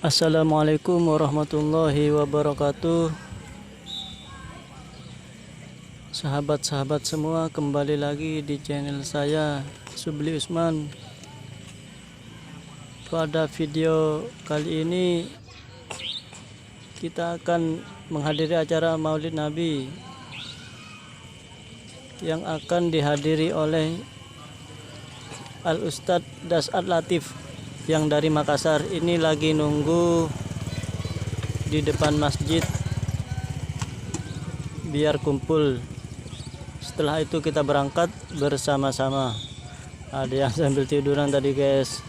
Assalamualaikum warahmatullahi wabarakatuh. Sahabat-sahabat semua, kembali lagi di channel saya Subli Usman. Pada video kali ini kita akan menghadiri acara Maulid Nabi yang akan dihadiri oleh Al-Ustadz Das'ad Latif yang dari Makassar. Ini lagi nunggu di depan masjid biar kumpul. Setelah itu kita berangkat bersama-sama. Ada yang sambil tiduran tadi, guys.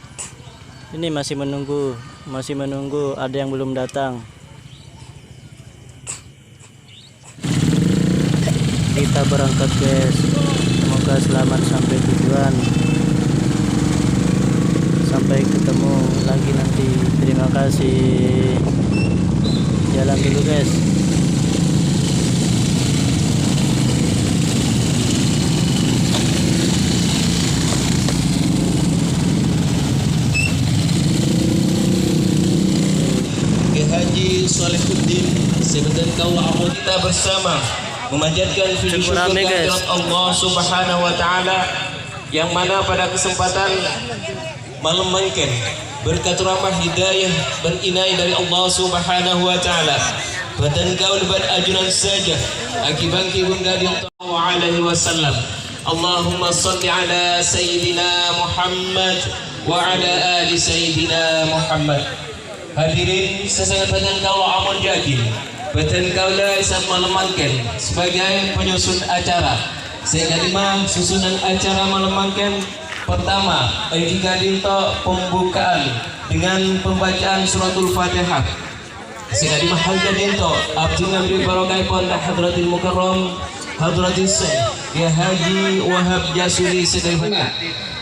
Ini masih menunggu, ada yang belum datang. Kita berangkat, guys. Semoga selamat sampai tujuan. Sampai ketemu lagi nanti. Terima kasih. Jalan dulu, guys. Haji Shalihuddin sebentar kaula amal kita bersama memanjatkan puji syukur kehadirat Allah Subhanahu wa taala yang mana pada kesempatan malam mangken berkat rahmat hidayah berinai dari Allah Subhanahu wa taala badan kaul bad ajunan saja akibat kibun gading alaihi wasallam. Allahumma salli ala sayyidina Muhammad wa ala ali sayyidina Muhammad. Hadirin sesangat badan kaula amal jadi badan kaula isam malemangken sebagai penyusun acara. Sehingga lima susunan acara malemangken pertama jika dinto pembukaan dengan pembacaan suratul Fatihah. Sehingga lima hal dinto abdi ngambil barokah pondah hadratil mukarram hadratil Syekh ya Haji Wahab Jasuli sedaya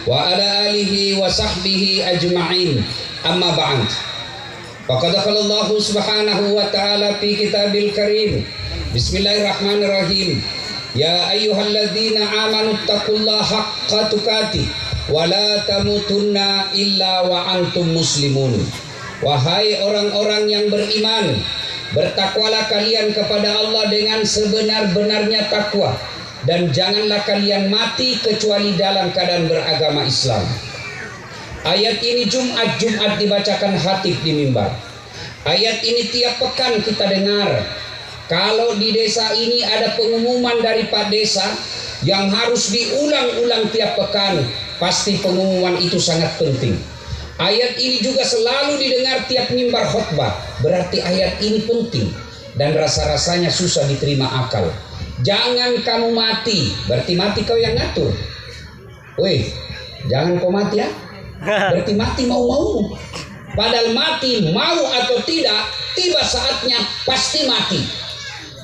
wa ala alihi wa sahbihi ajma'in. Amma ba'd. Faqad qala Allah Subhanahu wa ta'ala fi kitabil karim. Bismillahirrahmanirrahim. Ya ayyuhalladzina amanu taqullaha haqqa tuqatih wa la tamutunna illa wa antum muslimun. Wahai orang-orang yang beriman, bertakwalah kalian kepada Allah dengan sebenar-benarnya takwa, dan janganlah kalian mati kecuali dalam keadaan beragama Islam. Ayat ini Jumat dibacakan khatib di mimbar. Ayat ini tiap pekan kita dengar. Kalau di desa ini ada pengumuman dari Pak Desa yang harus diulang-ulang tiap pekan, pasti pengumuman itu sangat penting. Ayat ini juga selalu didengar tiap mimbar khutbah. Berarti ayat ini penting dan rasa-rasanya susah diterima akal. Jangan kamu mati, berarti mati kau yang ngatur. Woi, jangan kau mati ya. Berarti mati mau-mau. Padahal mati mau atau tidak, tiba saatnya pasti mati.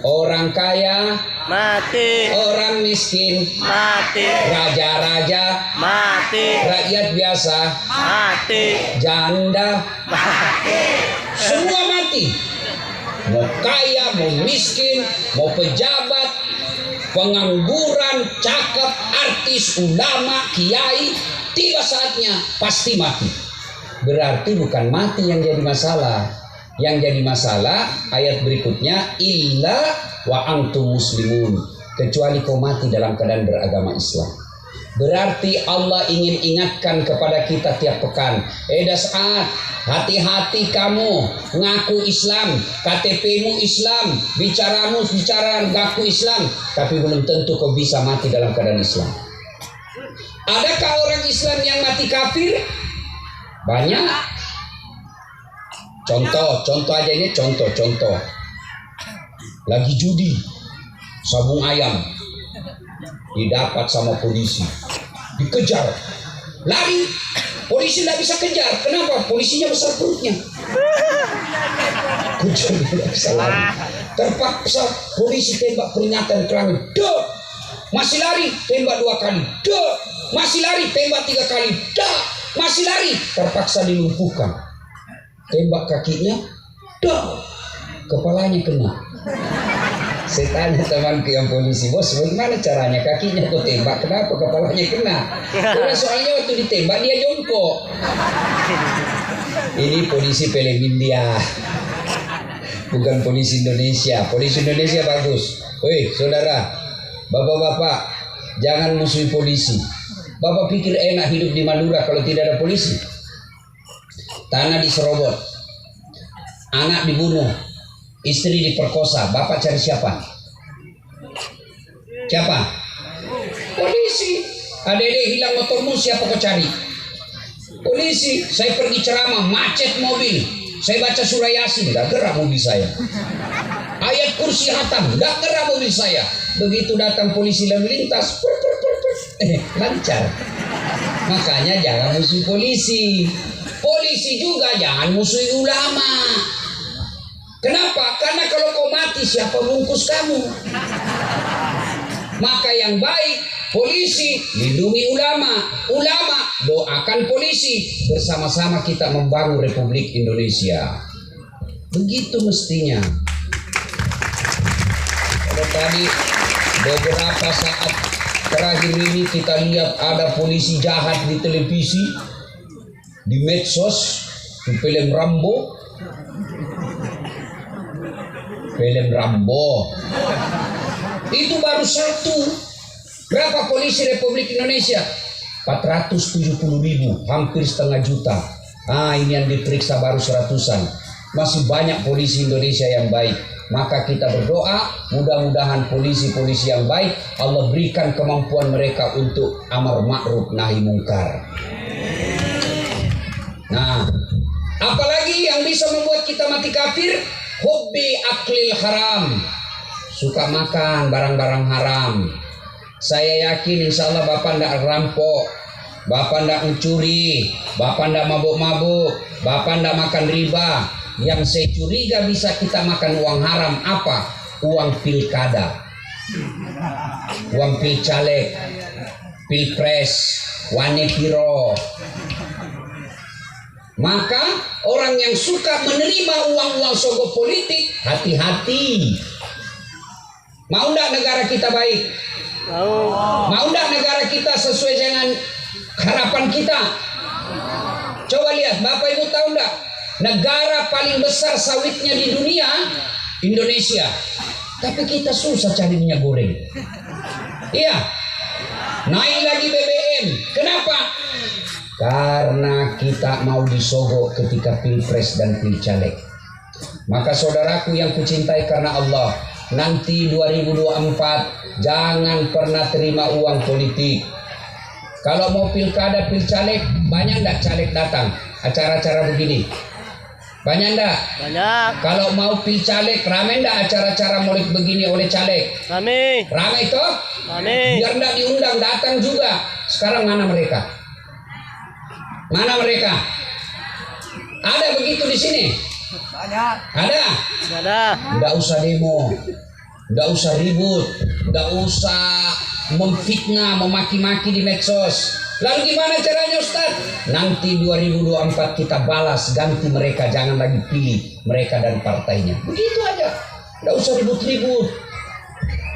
Orang kaya mati, orang miskin mati, raja-raja mati, rakyat biasa mati, janda mati, semua mati. Mau kaya, mau miskin, mau pejabat, pengangguran, cakep, artis, ulama, kiai, tiba saatnya pasti mati. Berarti bukan mati yang jadi masalah. Yang jadi masalah ayat berikutnya, illa wa antum muslimun, kecuali kau mati dalam keadaan beragama Islam. Berarti Allah ingin ingatkan kepada kita tiap pekan, Das'ad, hati-hati kamu ngaku Islam, KTP-mu Islam, bicaramu bicara ngaku Islam, tapi belum tentu kau bisa mati dalam keadaan Islam. Adakah orang Islam yang mati kafir? Banyak. Contoh aja ini, contoh. Lagi judi, sabung ayam, didapat sama polisi, dikejar, lari, polisi tidak bisa kejar. Kenapa? Polisinya besar perutnya. Kejar tidak bisa lari. Terpaksa polisi tembak peringatan ke langit. Duh! Masih lari, tembak 2 kali. Duh! Masih lari, tembak 3 kali. Duh! Masih lari, terpaksa dilumpuhkan. Tembak kakinya, dah, kepalanya kena. Saya tanya temanku yang polisi, bos, bagaimana caranya kakinya kok tembak? Kenapa kepalanya kena? Karena soalnya waktu ditembak dia jongkok. Ini polisi film India, bukan polisi Indonesia. Polisi Indonesia bagus. Woi saudara, bapak-bapak, jangan musuhi polisi. Bapak pikir enak hidup di Madura kalau tidak ada polisi? Tanah diserobot, anak dibunuh, istri diperkosa, bapak cari siapa? Siapa? Polisi. Adik-adik hilang motormu, siapa kau cari? Polisi. Saya pergi ceramah, macet mobil, saya baca surah Yasin, tidak gerak mobil saya. Ayat kursi hatam, tidak gerak mobil saya. Begitu datang polisi lalu lintas, lancar. Makanya jangan musuh polisi. Polisi juga jangan musuhi ulama. Kenapa? Karena kalau kau mati, siapa bungkus kamu? Maka yang baik, polisi lindungi ulama, ulama doakan polisi, bersama-sama kita membangun Republik Indonesia. Begitu mestinya. Kalau tadi beberapa saat terakhir ini kita lihat ada polisi jahat di televisi, di medsos, di film Rambo. Film Rambo itu baru satu. Berapa polisi Republik Indonesia? 470.000, hampir setengah juta. Ini yang diperiksa baru 100-an. Masih banyak polisi Indonesia yang baik. Maka kita berdoa, mudah-mudahan polisi-polisi yang baik Allah berikan kemampuan mereka untuk amar ma'ruf nahi mungkar. Nah, apalagi yang bisa membuat kita mati kafir? Hubbi aklil haram, suka makan barang-barang haram. Saya yakin insya Allah Bapak tidak rampok, Bapak tidak mencuri, Bapak tidak mabuk-mabuk, Bapak tidak makan riba. Yang saya curiga bisa kita makan uang haram apa? Uang pilkada, uang pilcaleg, pilpres, wanepiro. Maka orang yang suka menerima uang-uang sogok politik, hati-hati. Mau enggak negara kita baik? Mau enggak negara kita sesuai dengan harapan kita? Coba lihat, Bapak Ibu tahu enggak? Negara paling besar sawitnya di dunia, Indonesia. Tapi kita susah cari minyak goreng. Iya. Naik lagi BBM. Kenapa? Karena kita mau disogok ketika pilpres dan pilcaleg. Maka saudaraku yang kucintai karena Allah, nanti 2024 jangan pernah terima uang politik. Kalau mau pilkada pilcaleg, banyak enggak caleg datang acara-acara begini? Banyak enggak? Banyak. Kalau mau pilcaleg, rame enggak acara-acara molek begini oleh caleg? Rame. Rame toh? Rame. Biar enggak diundang datang juga. Sekarang mana mereka? Mana mereka? Ada begitu di sini? Banyak. Ada? Ada. Enggak usah demo, enggak usah ribut, enggak usah memfitnah, memaki-maki di medsos. Lalu gimana caranya Ustaz? Nanti 2024 kita balas, ganti mereka, jangan lagi pilih mereka dan partainya. Begitu aja, enggak usah ribut-ribut.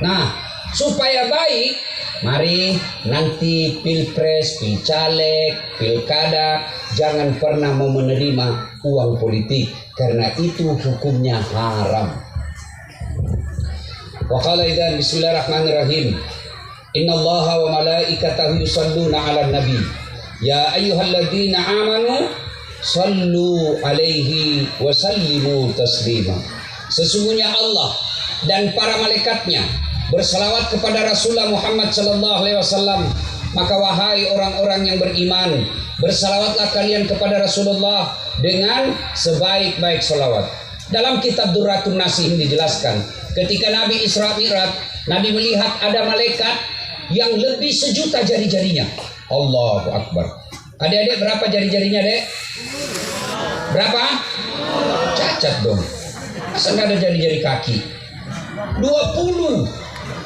Nah, supaya baik, mari nanti pilpres, pilcaleg, pilkada, jangan pernah mau menerima uang politik, karena itu hukumnya haram. Wa qala idzan bismillahirrahmanirrahim. Innallaha wa malaikatahu yusalluna 'alan nabi. Ya ayyuhalladzina amanu sallu 'alaihi wa sallimu taslima. Sesungguhnya Allah dan para malaikatnya berselawat kepada Rasulullah Muhammad sallallahu alaihi wasallam. Maka wahai orang-orang yang beriman, bersalawatlah kalian kepada Rasulullah dengan sebaik-baik salawat. Dalam kitab Durratun Nasih dijelaskan, ketika Nabi Isra Mi'raj, Nabi melihat ada malaikat yang lebih sejuta jari-jarinya. Allahu Akbar. Adik-adik berapa jari-jarinya, Dek? Berapa? Cacat dong. Masa nggak ada jari-jari kaki? 20.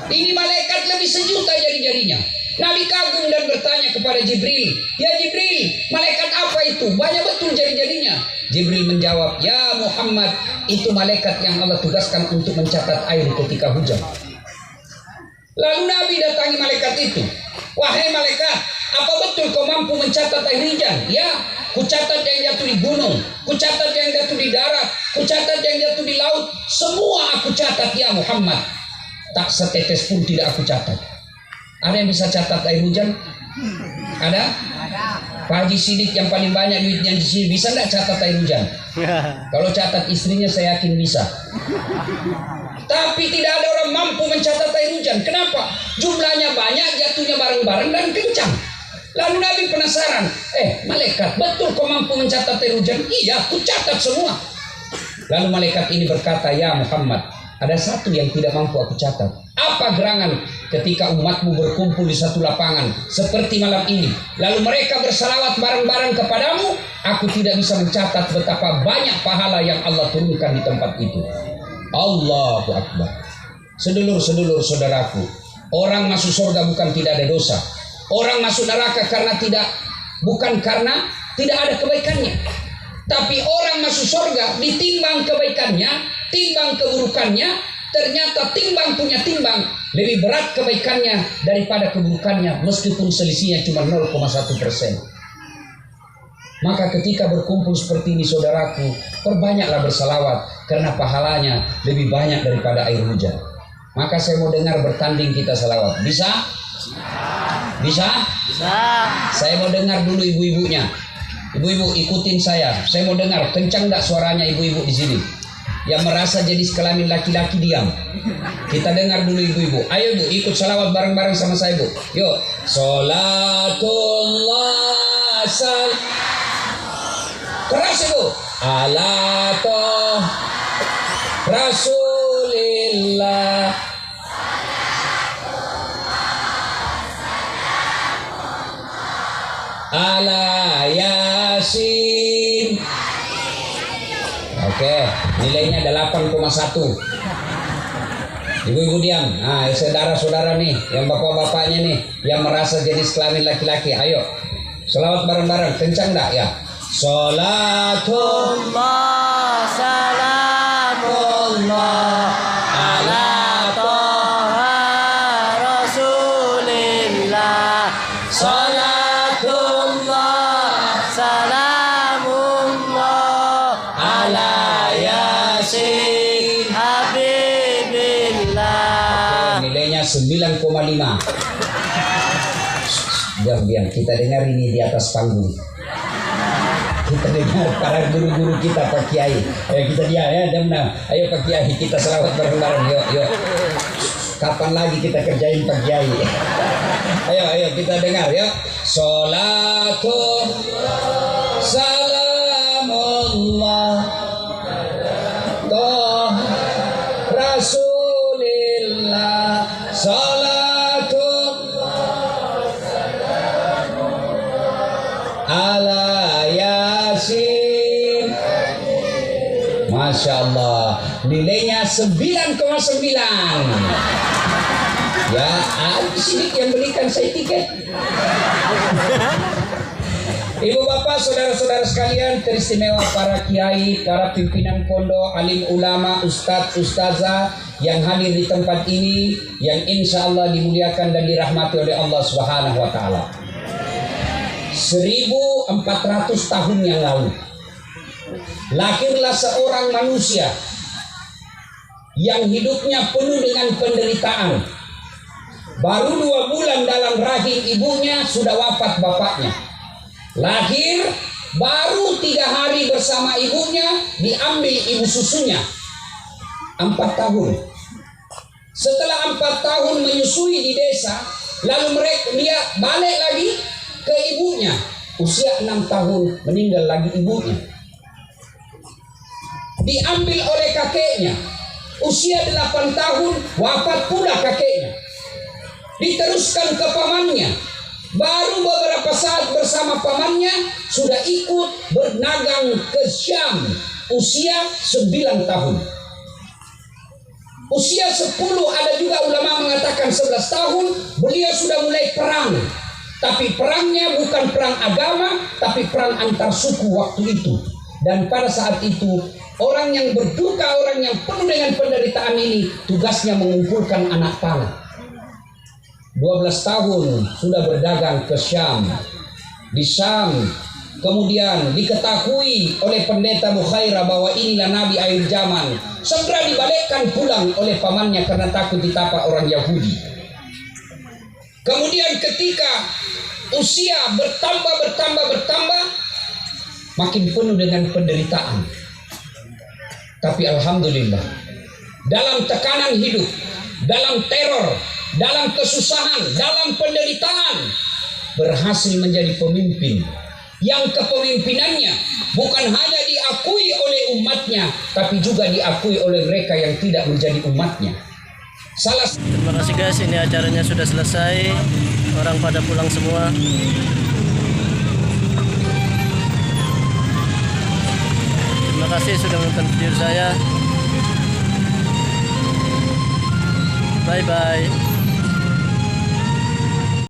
Ini malaikat lebih sejuta jari-jarinya. Nabi kagum dan bertanya kepada Jibril, "Ya Jibril, malaikat apa itu? Banyak betul jari-jarinya." Jibril menjawab, "Ya Muhammad, itu malaikat yang Allah tugaskan untuk mencatat air ketika hujan." Lalu Nabi datangi malaikat itu. "Wahai malaikat, Apa betul kau mampu mencatat air hujan? Ya, kucatat yang jatuh di gunung, kucatat yang jatuh di darat, kucatat yang jatuh di laut. Semua aku catat ya Muhammad. Tak setetes pun tidak aku catat. Ada yang bisa catat air hujan? Ada? Pak Haji Sidik yang paling banyak duitnya di sini bisa nggak catat air hujan? Kalau catat istrinya saya yakin bisa. Tapi tidak ada orang mampu mencatat air hujan. Kenapa? Jumlahnya banyak, jatuhnya bareng-bareng dan kencang. Lalu Nabi penasaran, malaikat, betul kau mampu mencatat air hujan? Iya, aku catat semua. Lalu malaikat ini berkata, ya Muhammad, ada satu yang tidak mampu aku catat. Apa gerangan ketika umatmu berkumpul di satu lapangan seperti malam ini, lalu mereka bersalawat bareng-bareng kepadamu, aku tidak bisa mencatat betapa banyak pahala yang Allah turunkan di tempat itu. Allahu Akbar. Sedulur-sedulur saudaraku, orang masuk surga bukan tidak ada dosa. Orang masuk neraka bukan karena tidak ada kebaikannya. Tapi orang masuk surga ditimbang kebaikannya, timbang keburukannya, ternyata timbang punya timbang lebih berat kebaikannya daripada keburukannya, meskipun selisihnya cuma 0,1%. Maka ketika berkumpul seperti ini saudaraku, perbanyaklah bersalawat karena pahalanya lebih banyak daripada air hujan. Maka saya mau dengar bertanding kita salawat. Bisa? Bisa? Bisa. Saya mau dengar dulu ibu-ibunya. Ibu-ibu ikutin saya. Saya mau dengar kencang enggak suaranya ibu-ibu di sini. Yang merasa jadi sekelamin laki-laki diam. Kita dengar dulu ibu-ibu. Ayo Bu, ikut salawat bareng-bareng sama saya Bu. Yuk. Salatullah keras ibu. Ala toh Rasulillah. Ala Yasin. Oke, nilainya 8,1. Ibu-ibu diam. Nah, saudara-saudara nih, yang bapak-bapaknya nih, yang merasa jadi kelamin laki-laki, ayo selawat bareng-bareng, kencang enggak ya? Salatullah salamullah ala toha Rasulillah. Salatullah salamullah ala Yasin Habibillah. Nilainya 9,5. Diam, kita dengar ini di atas panggung. Kita dengar para guru-guru kita, Pak Kiai. Ayo kita diam. Ayo Pak Kiai, kita selawat bareng-bareng. Yuk. Kapan lagi kita kerjain Pak Kiai? Ayo kita dengar ya. Salatu salamullah toh Rasulillah. Salatu ala Yasin. Masya Allah, nilainya 9,9. Ya, sedikit yang belikan saya tiket. Ibu bapak, saudara-saudara sekalian, teristimewa para kiai, para pimpinan pondok, alim ulama, ustadz, ustazah yang hadir di tempat ini, yang insya Allah dimuliakan dan dirahmati oleh Allah Subhanahu wa Ta'ala. 1400 tahun yang lalu lahirlah seorang manusia yang hidupnya penuh dengan penderitaan. Baru 2 bulan dalam rahim ibunya sudah wafat bapaknya. Lahir baru 3 hari bersama ibunya diambil ibu susunya. 4 tahun. Setelah 4 tahun menyusui di desa, lalu dia balik lagi ke ibunya. Usia 6 tahun meninggal lagi ibunya. Diambil oleh kakeknya. Usia 8 tahun wafat pula kakeknya. Diteruskan ke pamannya. Baru beberapa saat bersama pamannya sudah ikut berdagang ke Syam. Usia 9 tahun. Usia 10, ada juga ulama mengatakan 11 tahun, beliau sudah mulai perang. Tapi perangnya bukan perang agama, tapi perang antar suku waktu itu. Dan pada saat itu, orang yang berduka, orang yang penuh dengan penderitaan ini, tugasnya mengumpulkan anak panah. 12 tahun sudah berdagang ke Syam. Di Syam kemudian diketahui oleh pendeta Bukhairah bahwa inilah Nabi akhir zaman. Segera dibalikkan pulang oleh pamannya karena takut ditapak orang Yahudi. Kemudian ketika usia bertambah, makin penuh dengan penderitaan. Tapi alhamdulillah, dalam tekanan hidup, dalam teror, dalam kesusahan, dalam penderitaan, berhasil menjadi pemimpin yang kepemimpinannya bukan hanya diakui oleh umatnya, tapi juga diakui oleh mereka yang tidak menjadi umatnya. Terima kasih guys, ini acaranya sudah selesai, orang pada pulang semua. Terima kasih sudah menonton video saya. Bye bye.